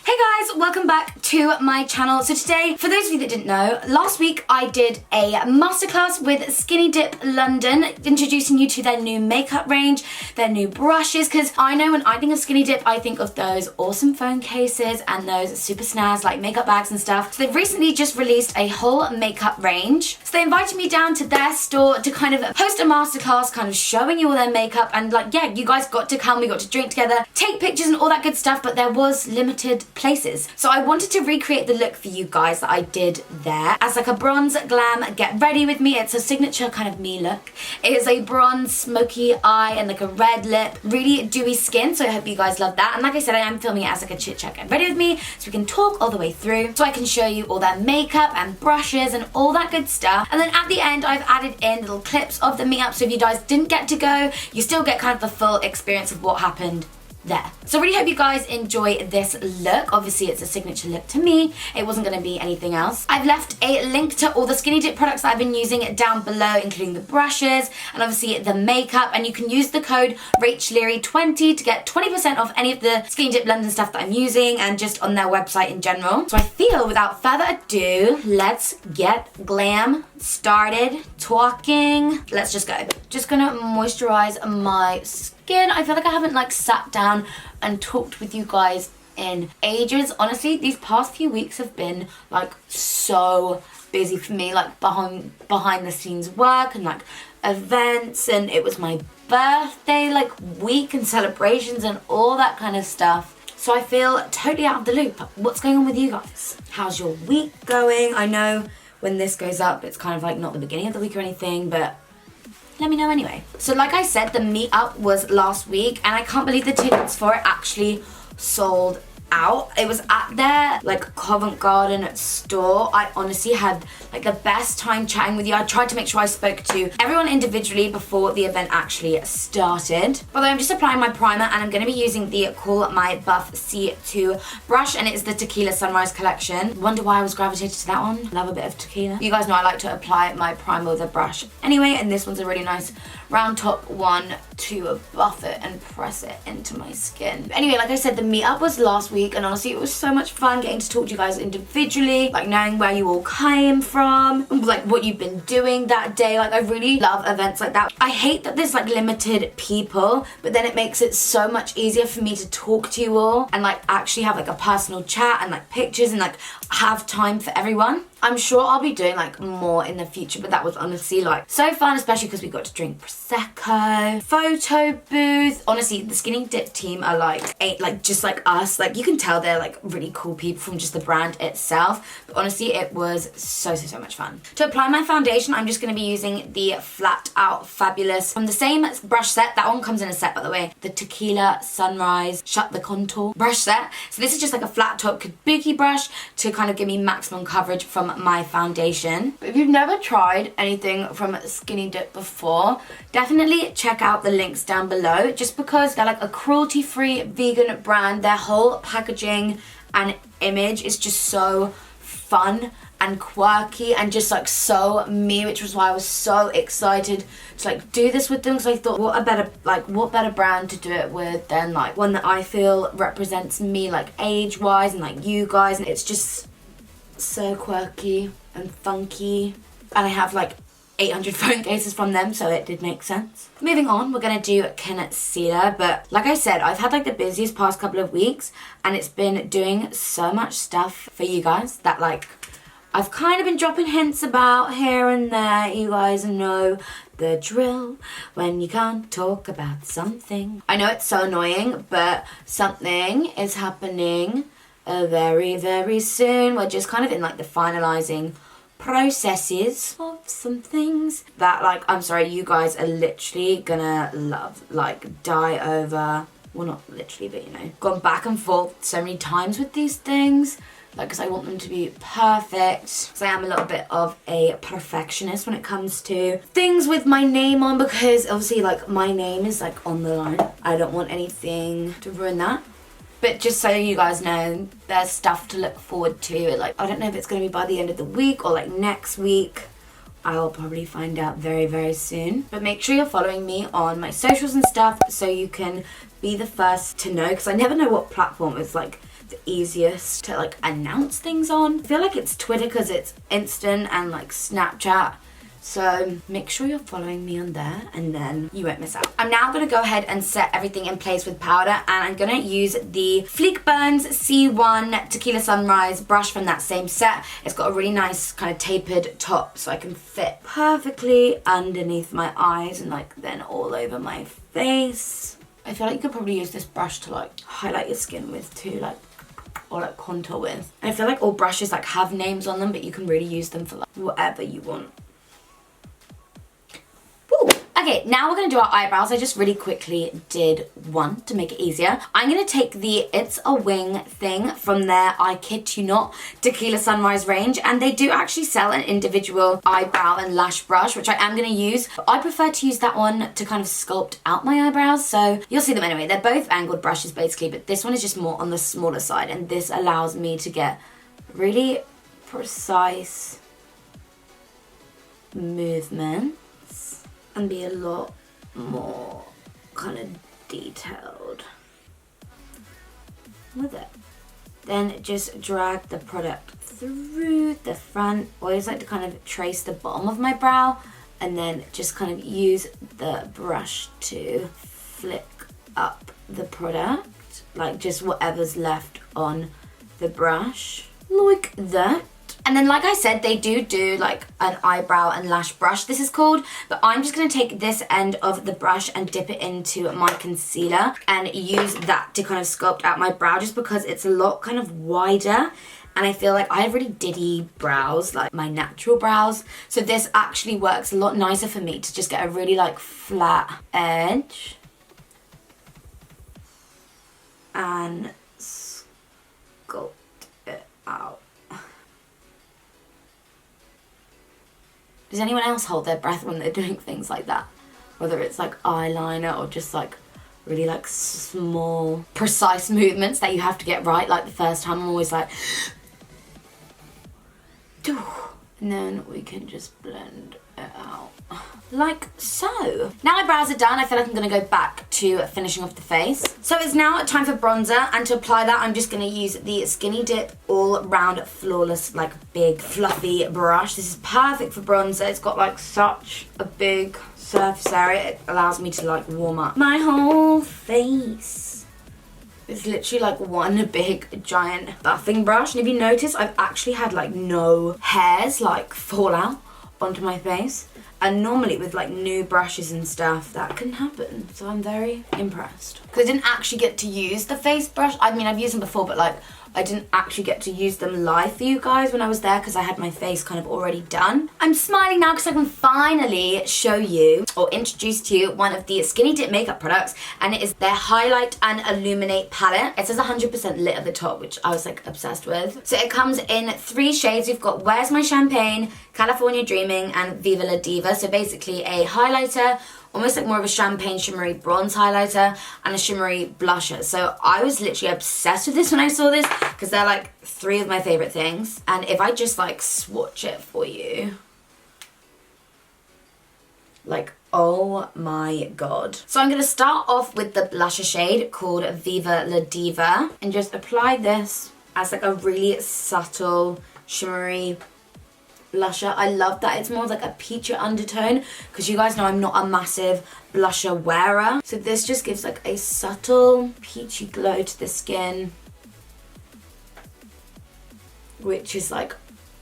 Hey guys, welcome back to my channel. So today, for those of you that didn't know, last week I did a masterclass with Skinnydip London, introducing you to their new makeup range, their new brushes, because I know when I think of Skinnydip, I think of those awesome phone cases and those super snazz like makeup bags and stuff. So they've recently just released a whole makeup range. So they invited me down to their store to kind of host a masterclass, kind of showing you all their makeup, and like, yeah, you guys got to come, we got to drink together, take pictures and all that good stuff, but there was limited places. So I wanted to recreate the look for you guys that I did there as like a bronze glam get ready with me. It's a signature kind of me look. It is a bronze smoky eye and like a red lip, really dewy skin, so I hope you guys love that. And like I said, I am filming it as like a chit chat get ready with me, so we can talk all the way through, so I can show you all their makeup and brushes and all that good stuff. And then at the end I've added in little clips of the meetup, so if you guys didn't get to go, you still get kind of the full experience of what happened there. So I really hope you guys enjoy this look. Obviously it's a signature look to me. It wasn't going to be anything else. I've left a link to all the Skinnydip products that I've been using down below, including the brushes and obviously the makeup, and you can use the code Rach20 to get 20% off any of the Skinnydip London stuff that I'm using and just on their website in general. So I feel without further ado, let's get glam started talking. Let's just go. Just gonna moisturize my skin. I feel like I haven't like sat down and talked with you guys in ages. Honestly, these past few weeks have been like so busy for me, like behind the scenes work and like events, and it was my birthday like week and celebrations and all that kind of stuff. So I feel totally out of the loop. What's going on with you guys? How's your week going? I know when this goes up, it's kind of like not the beginning of the week or anything, but let me know anyway. So like I said, the meetup was last week and I can't believe the tickets for it actually sold out. It was at their like Covent Garden store. I honestly had like the best time chatting with you. I tried to make sure I spoke to everyone individually before the event actually started. Although I'm just applying my primer and I'm going to be using the Call My Buff C2 brush, and it's the Tequila Sunrise collection. Wonder why I was gravitated to that one. Love a bit of tequila. You guys know I like to apply my primer with a brush anyway, and this one's a really nice round top one to buff it and press it into my skin. But anyway, like I said, the meetup was last week and honestly it was so much fun getting to talk to you guys individually, like knowing where you all came from, like what you've been doing that day. Like I really love events like that. I hate that there's like limited people, but then it makes it so much easier for me to talk to you all and like actually have like a personal chat and like pictures and like have time for everyone. I'm sure I'll be doing like more in the future, but that was honestly like so fun, especially because we got to drink prosecco, photo booth. Honestly, the Skinnydip team are like just like us. Like you can tell they're like really cool people from just the brand itself. But honestly, it was so much fun. To apply my foundation, I'm just going to be using the Flat Out Fabulous from the same brush set. That one comes in a set, by the way. The Tequila Sunrise Shut the Contour brush set. So this is just like a flat top kabuki brush to kind of give me maximum coverage from my foundation. But if you've never tried anything from Skinnydip before, definitely check out the links down below, just because they're like a cruelty-free vegan brand. Their whole packaging and image is just so fun and quirky and just like so me, which was why I was so excited to like do this with them, because I thought what better brand to do it with than like one that I feel represents me like age-wise and like you guys, and it's just so quirky and funky, and I have like 800 phone cases from them, so it did make sense. Moving on, we're gonna do concealer, but like I said, I've had like the busiest past couple of weeks and it's been doing so much stuff for you guys that like I've kind of been dropping hints about here and there. You guys know the drill when you can't talk about something. I know it's so annoying, but something is happening very soon. We're just kind of in like the finalizing processes of some things that like, I'm sorry, you guys are literally gonna love, like die over, well not literally, but you know, gone back and forth so many times with these things, like because I want them to be perfect, because I am a little bit of a perfectionist when it comes to things with my name on, because obviously like my name is like on the line. I don't want anything to ruin that. But just so you guys know, there's stuff to look forward to. Like, I don't know if it's going to be by the end of the week or like next week. I'll probably find out very soon. But make sure you're following me on my socials and stuff so you can be the first to know, because I never know what platform is like the easiest to like announce things on. I feel like it's Twitter because it's instant, and like Snapchat. So make sure you're following me on there and then you won't miss out. I'm now gonna go ahead and set everything in place with powder, and I'm gonna use the Fleek Burns C1 Tequila Sunrise brush from that same set. It's got a really nice kind of tapered top, so I can fit perfectly underneath my eyes and like then all over my face. I feel like you could probably use this brush to like highlight your skin with too, like, or like contour with. And I feel like all brushes like have names on them, but you can really use them for like whatever you want. Okay, now we're gonna do our eyebrows. I just really quickly did one to make it easier. I'm gonna take the It's a Wing thing from their I Kid You Not Tequila Sunrise range, and they do actually sell an individual eyebrow and lash brush, which I am gonna use. I prefer to use that one to kind of sculpt out my eyebrows, so you'll see them anyway. They're both angled brushes basically, but this one is just more on the smaller side, and this allows me to get really precise movement and be a lot more kind of detailed with it. Then just drag the product through the front. I always like to kind of trace the bottom of my brow and then just kind of use the brush to flick up the product, like just whatever's left on the brush, like that. And then like I said, they do like an eyebrow and lash brush, this is called, but I'm just gonna take this end of the brush and dip it into my concealer and use that to kind of sculpt out my brow, just because it's a lot kind of wider. And I feel like I have really diddy brows, like my natural brows. So this actually works a lot nicer for me to just get a really like flat edge and sculpt it out. Does anyone else hold their breath when they're doing things like that? Whether it's like eyeliner or just like really like small, precise movements that you have to get right. Like the first time I'm always like, and then we can just blend it out. Like so. Now my brows are done, I feel like I'm gonna go back to finishing off the face. So it's now time for bronzer, and to apply that I'm just gonna use the Skinnydip All Round Flawless, like big fluffy brush. This is perfect for bronzer. It's got like such a big surface area. It allows me to like warm up my whole face. It's literally like one big giant buffing brush, and if you notice, I've actually had like no hairs like fall out onto my face. And normally with like new brushes and stuff, that can happen. So I'm very impressed. Because I didn't actually get to use the face brush. I mean, I've used them before, but like I didn't actually get to use them live for you guys when I was there because I had my face kind of already done. I'm smiling now because I can finally show you or introduce to you one of the Skinnydip makeup products, and it is their Highlight and Illuminate palette. It says 100% lit at the top, which I was like obsessed with. So it comes in 3 shades. We've got Where's My Champagne, California Dreaming, and Viva La Diva. So basically a highlighter, almost like more of a champagne shimmery bronze highlighter, and a shimmery blusher. So I was literally obsessed with this when I saw this because they're like 3 of my favorite things. And if I just like swatch it for you, like, oh my god. So I'm gonna start off with the blusher shade called Viva La Diva and just apply this as like a really subtle shimmery blusher. I love that it's more like a peachy undertone because you guys know I'm not a massive blusher wearer. So this just gives like a subtle peachy glow to the skin, which is like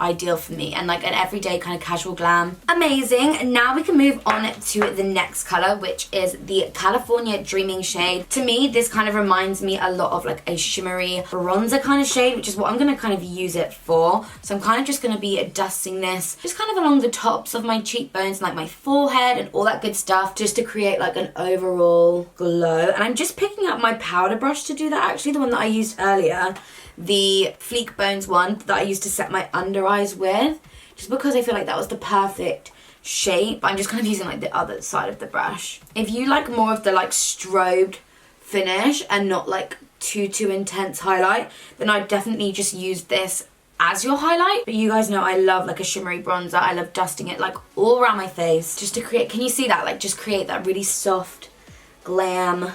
ideal for me and like an everyday kind of casual glam. Amazing. And now we can move on to the next color, which is the California Dreaming shade. To me, this kind of reminds me a lot of like a shimmery bronzer kind of shade, which is what I'm going to kind of use it for. So I'm kind of just going to be dusting this just kind of along the tops of my cheekbones and like my forehead and all that good stuff, just to create like an overall glow. And I'm just picking up my powder brush to do that, actually the one that I used earlier, the Fleek Bones one that I used to set my under eyes with, just because I feel like that was the perfect shape. I'm just kind of using like the other side of the brush. If you like more of the like strobed finish and not like too intense highlight, then I'd definitely just use this as your highlight. But you guys know I love like a shimmery bronzer. I love dusting it like all around my face just to create, can you see that? Like just create that really soft glam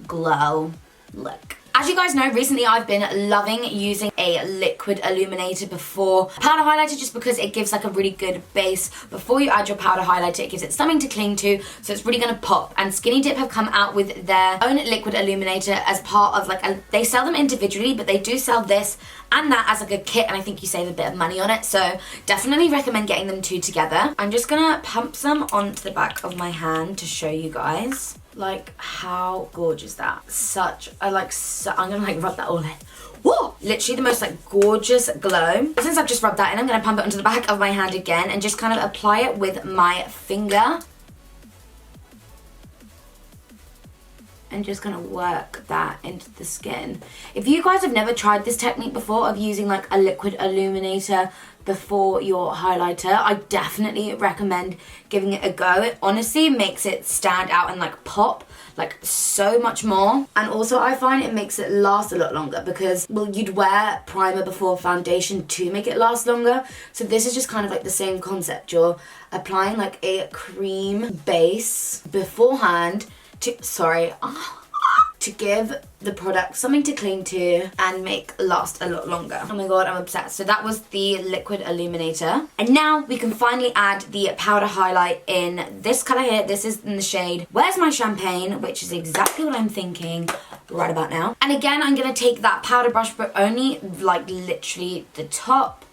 glow look. As you guys know, recently I've been loving using a liquid illuminator before powder highlighter, just because it gives like a really good base before you add your powder highlighter. It gives it something to cling to, so it's really gonna pop. And Skinnydip have come out with their own liquid illuminator as part of like they sell them individually, but they do sell this and that as like a kit, and I think you save a bit of money on it, so definitely recommend getting them two together. I'm just gonna pump some onto the back of my hand to show you guys. Like, how gorgeous that. I'm gonna like rub that all in. Whoa! Literally the most like gorgeous glow. Since I've just rubbed that in, I'm gonna pump it onto the back of my hand again and just kind of apply it with my finger. And just gonna work that into the skin. If you guys have never tried this technique before of using like a liquid illuminator before your highlighter, I definitely recommend giving it a go. It honestly makes it stand out and like pop like so much more. And also I find it makes it last a lot longer because, well, you'd wear primer before foundation to make it last longer. So this is just kind of like the same concept. You're applying like a cream base beforehand to give the product something to cling to and make last a lot longer. Oh my god, I'm obsessed. So that was the liquid illuminator. And now we can finally add the powder highlight in this color here. This is in the shade Where's My Champagne, which is exactly what I'm thinking right about now. And again, I'm gonna take that powder brush, but only like literally the top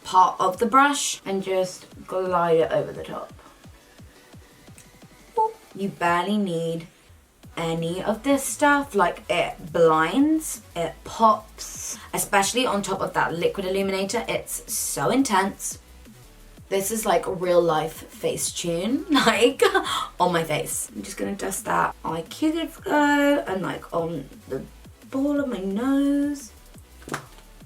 part of the brush, and just glide it over the top. You barely need any of this stuff. Like, it blinds, it pops, especially on top of that liquid illuminator. It's so intense. This is like real life Facetune, like on my face. I'm just gonna dust that on my cuticle and like on the ball of my nose.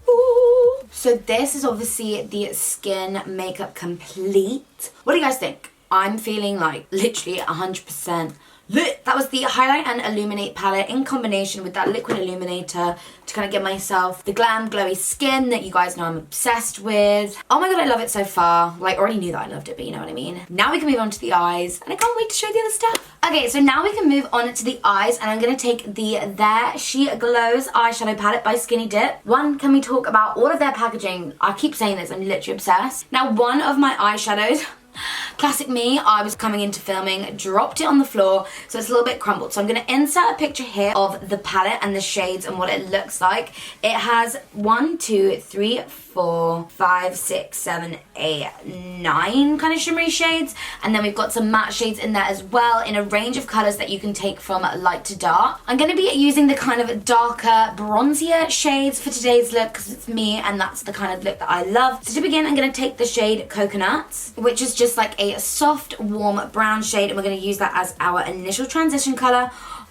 Ooh. So this is obviously the Skin Makeup Complete. What do you guys think? I'm feeling like literally 100% lit. That was the Highlight and Illuminate palette in combination with that liquid illuminator to kind of give myself the glam glowy skin that you guys know I'm obsessed with. Oh my god, I love it so far. Like, already knew that I loved it, but you know what I mean. Now we can move on to the eyes, and I can't wait to show you the other stuff. Okay, so now we can move on to the eyes, and I'm gonna take the There She Glows eyeshadow palette by Skinnydip. One, can we talk about all of their packaging? I keep saying this, I'm literally obsessed. Now, one of my eyeshadows, classic me, I was coming into filming, dropped it on the floor, so it's a little bit crumbled. So I'm going to insert a picture here of the palette and the shades and what it looks like. It has 1, 2, 3, 4, 5, 6, 7, 8, 9 kind of shimmery shades, and then we've got some matte shades in there as well in a range of colors that you can take from light to dark. I'm going to be using the kind of darker, bronzier shades for today's look because it's me and that's the kind of look that I love. So to begin, I'm going to take the shade Coconuts, which is just like a soft, warm brown shade, and we're going to use that as our initial transition color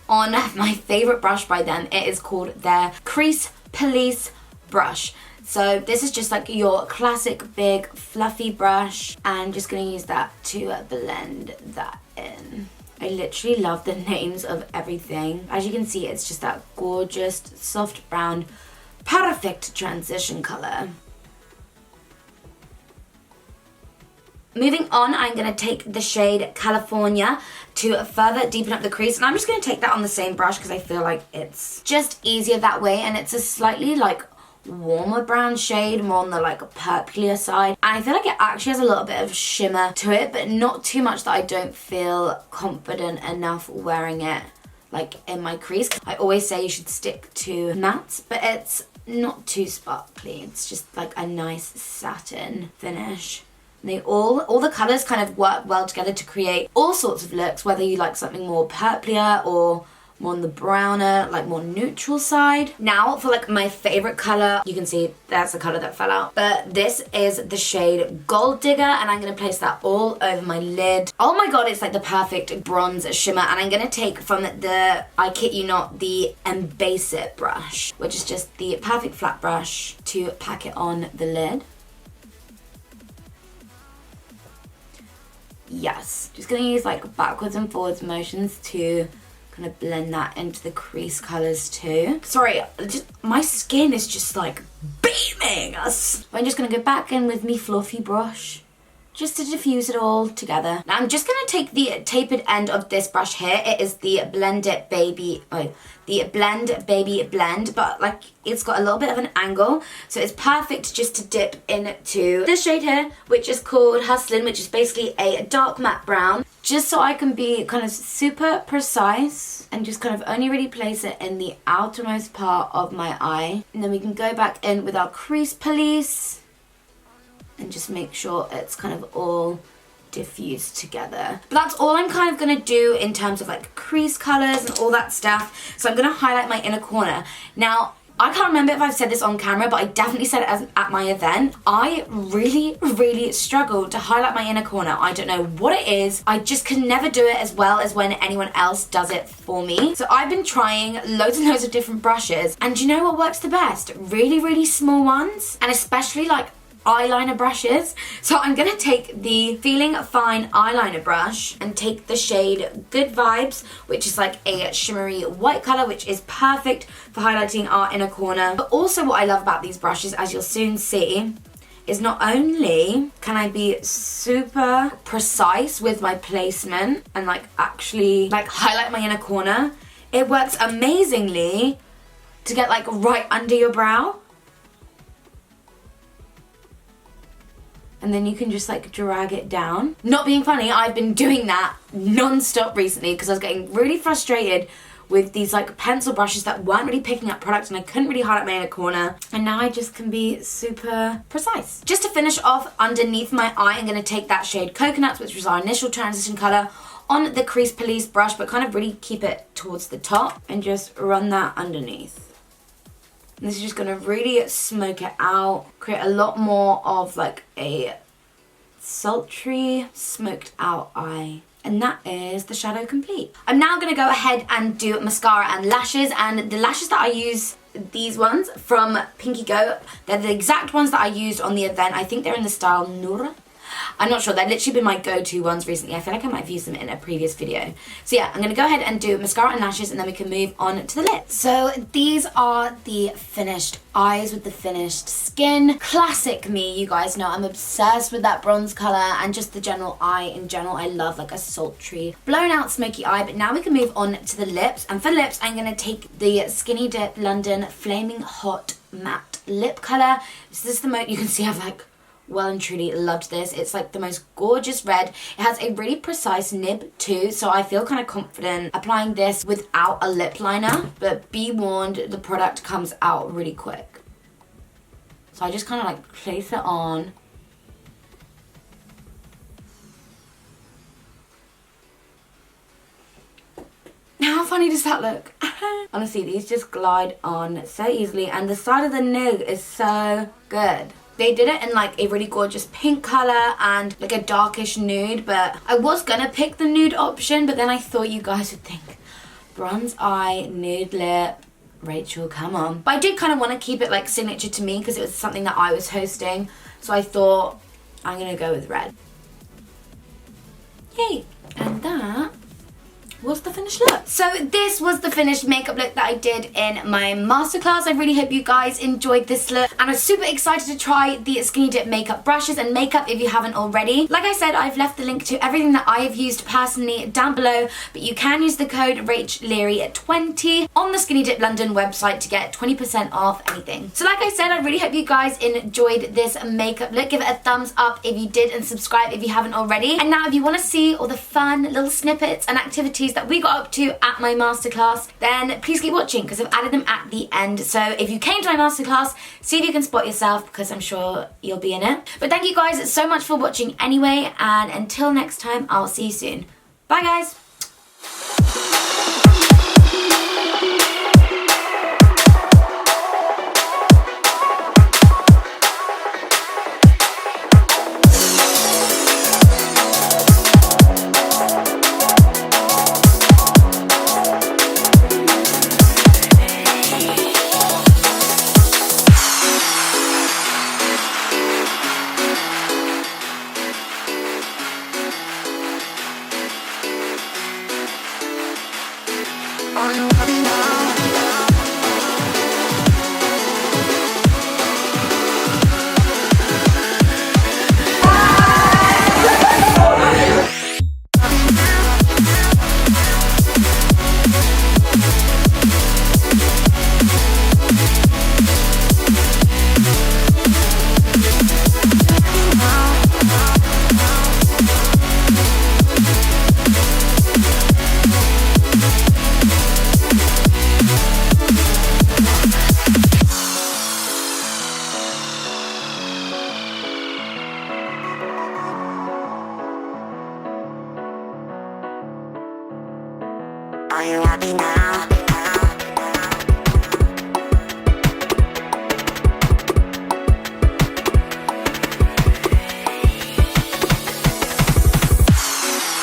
on my favorite brush by them. It is called their Crease Police brush. So this is just like your classic big fluffy brush, and just gonna use that to blend that in. I literally love the names of everything. As you can see, it's just that gorgeous soft brown, perfect transition color. Moving on, I'm going to take the shade California to further deepen up the crease, and I'm just going to take that on the same brush because I feel like it's just easier that way, and it's a slightly like warmer brown shade, more on the like purplier side, and I feel like it actually has a little bit of shimmer to it, but not too much that I don't feel confident enough wearing it like in my crease. I always say you should stick to mattes, but it's not too sparkly. It's just like a nice satin finish. They all the colours kind of work well together to create all sorts of looks, whether you like something more purplier or more on the browner, like more neutral side. Now for like my favourite colour, you can see that's the colour that fell out, but this is the shade Gold Digger, and I'm going to place that all over my lid. Oh my god, it's like the perfect bronze shimmer, and I'm going to take from the, I kid you not, the Embase It brush, which is just the perfect flat brush to pack it on the lid. Yes, just gonna use like backwards and forwards motions to kind of blend that into the crease colors too. Sorry, my skin is just like beaming us. I'm just gonna go back in with me fluffy brush, just to diffuse it all together. Now I'm just going to take the tapered end of this brush here. It is the Blend Baby Blend, but like it's got a little bit of an angle, so it's perfect just to dip into this shade here, which is called Hustlin', which is basically a dark matte brown, just so I can be kind of super precise and just kind of only really place it in the outermost part of my eye. And then we can go back in with our crease police and just make sure it's kind of all diffused together. But that's all I'm kind of going to do in terms of like crease colors and all that stuff. So I'm going to highlight my inner corner. Now, I can't remember if I've said this on camera, but I definitely said it at my event. I really struggled to highlight my inner corner. I don't know what it is. I just can never do it as well as when anyone else does it for me. So I've been trying loads and loads of different brushes. And do you know what works the best? Really small ones. And especially like eyeliner brushes. So I'm gonna take the Feeling Fine eyeliner brush and take the shade Good Vibes, which is like a shimmery white color, which is perfect for highlighting our inner corner. But also what I love about these brushes, as you'll soon see, is not only can I be super precise with my placement and like actually like highlight my inner corner, it works amazingly to get like right under your brow. And then you can just like drag it down. Not being funny, I've been doing that non-stop recently because I was getting really frustrated with these like pencil brushes that weren't really picking up product and I couldn't really highlight my inner corner. And now I just can be super precise. Just to finish off underneath my eye, I'm gonna take that shade Coconuts, which was our initial transition color, on the Crease Police brush, but kind of really keep it towards the top and just run that underneath. And this is just going to really smoke it out, create a lot more of like a sultry, smoked out eye. And that is the shadow complete. I'm now going to go ahead and do mascara and lashes. And the lashes that I use, these ones from Pinky Go, they're the exact ones that I used on the event. I think they're in the style Noura. I'm not sure, they've literally been my go-to ones recently. I feel like I might have used them in a previous video. So yeah, I'm going to go ahead and do mascara and lashes and then we can move on to the lips. So these are the finished eyes with the finished skin. Classic me, you guys know I'm obsessed with that bronze colour and just the general eye in general. I love like a sultry, blown out smoky eye. But now we can move on to the lips. And for lips, I'm going to take the Skinnydip London Flaming Hot Matte Lip Colour. This is the most, you can see I've like well and truly loved this. It's like the most gorgeous red. It has a really precise nib too, so I feel kind of confident applying this without a lip liner, but be warned, the product comes out really quick. So I just kind of like place it on. How funny does that look? Honestly, these just glide on so easily and the side of the nib is so good. They did it in like a really gorgeous pink colour and like a darkish nude, but I was gonna pick the nude option, but then I thought you guys would think, bronze eye, nude lip, Rachel, come on. But I did kind of want to keep it like signature to me because it was something that I was hosting, so I thought I'm gonna go with red. Yay! And that was the finished look. So this was the finished makeup look that I did in my masterclass. I really hope you guys enjoyed this look and I'm super excited to try the Skinnydip makeup brushes and makeup if you haven't already. Like I said, I've left the link to everything that I have used personally down below, but you can use the code Rach Leary at 20 on the Skinnydip London website to get 20% off anything. So like I said, I really hope you guys enjoyed this makeup look. Give it a thumbs up if you did and subscribe if you haven't already. And now if you want to see all the fun little snippets and activities that we got up to at my masterclass, then please keep watching because I've added them at the end. So if you came to my masterclass, see if you can spot yourself because I'm sure you'll be in it. But thank you guys so much for watching anyway, and until next time, I'll see you soon. Bye guys! you happy now?